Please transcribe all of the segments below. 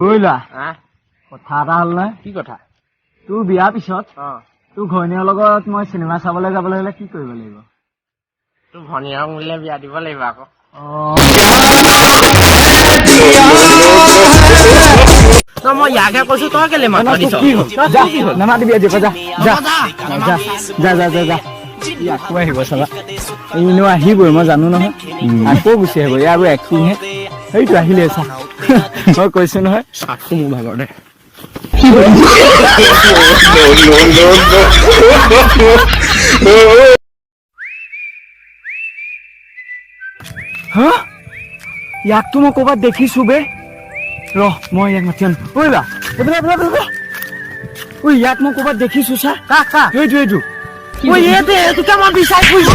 বুইলা কথা এটা হ'ল নহয়। কি কথা? তোৰ বিয়াৰ পিছত তোৰ ঘৈণীয়েৰ লগত মই চিনেমা চাবলৈ যাবলৈ হ'লে কি কৰিব লাগিব? তোৰ ভনীয়েকক মোলে বিয়া দিব লাগিব আকৌ। মই ইয়াকে কৈছো, তই কেলে মাত দিছ? নামাতিবি আজি, যা যা যা যা যা। আকৌ আহিব চাবা, এনেও আহিবই, মই জানো নহয়। আকৌ গুচি আহিব, ইয়াৰ আৰু এক্টিংহে। সেইটো আহিলে চা, মই কৈছো নহয়। চাকটো মোৰ ভাগৰ দে। হা? ইয়াকতো মই ক'ৰবাত দেখিছো বে। ৰহ, মই ইয়াক মাতি আনো। ঐ ইয়াক মই ক'ৰবাত দেখিছো চা। এইটো এইটোকে মই বিচাৰি ফুৰিছো।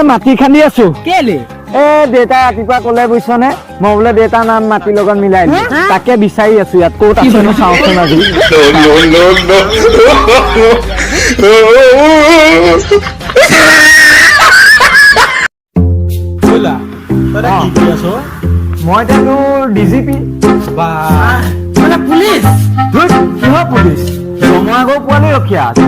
মাটি খান্দি আছো। কেলে? দেউতা ৰাতিপুৱা ক'লে বুজিছনে, মই বোলে দেউতাৰ নাম মাটিৰ লগত মিলাই দিম। তাকে বিচাৰি আছো ইয়াত ক'ত আছে নো চাওঁচোন আজি। মই এতিয়া ডিজিপি মানে পুলিচ? কিহৰ পুলিচ? মই আগৰ পোৱালি ৰখীয়া আছে।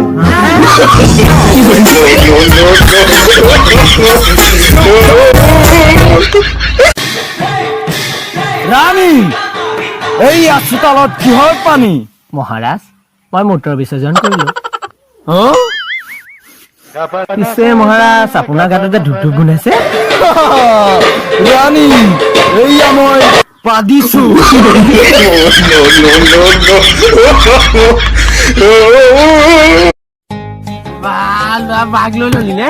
ৰাণী, এই চোতালত কিহৰ পানী? মহাৰাজ, মই মূত্ৰ বিসৰ্জন কৰিলো। পিছে মহাৰাজ, আপোনাৰ গাতে যে ধুক ধুক গোন্ধাইছে। ৰাণী, এইয়া মই পাদিছো। বাঘ লৈ ললি নে?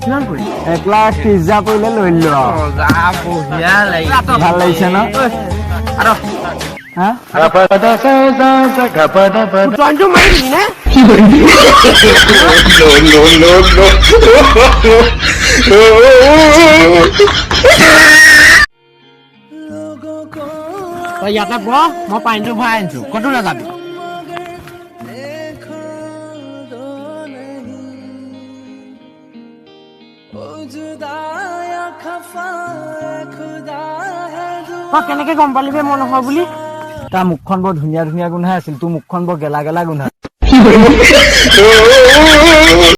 কিমান কৰি? 1,30,000 পৰিলে লৈ লো। ভাল লাগিছে ন? মাৰি দিলি নে? ইয়াতে বহ, মই পানীটো ভৰাই আনিছো, ক'তো নাযাবি। কেনেকে গম পালি বে মই নহয় বুলি? তাৰ মুখখন বৰ ধুনীয়া ধুনীয়া গোন্ধাই আছিল, তোৰ মুখখন বৰ গেলা গেলা গোন্ধাই।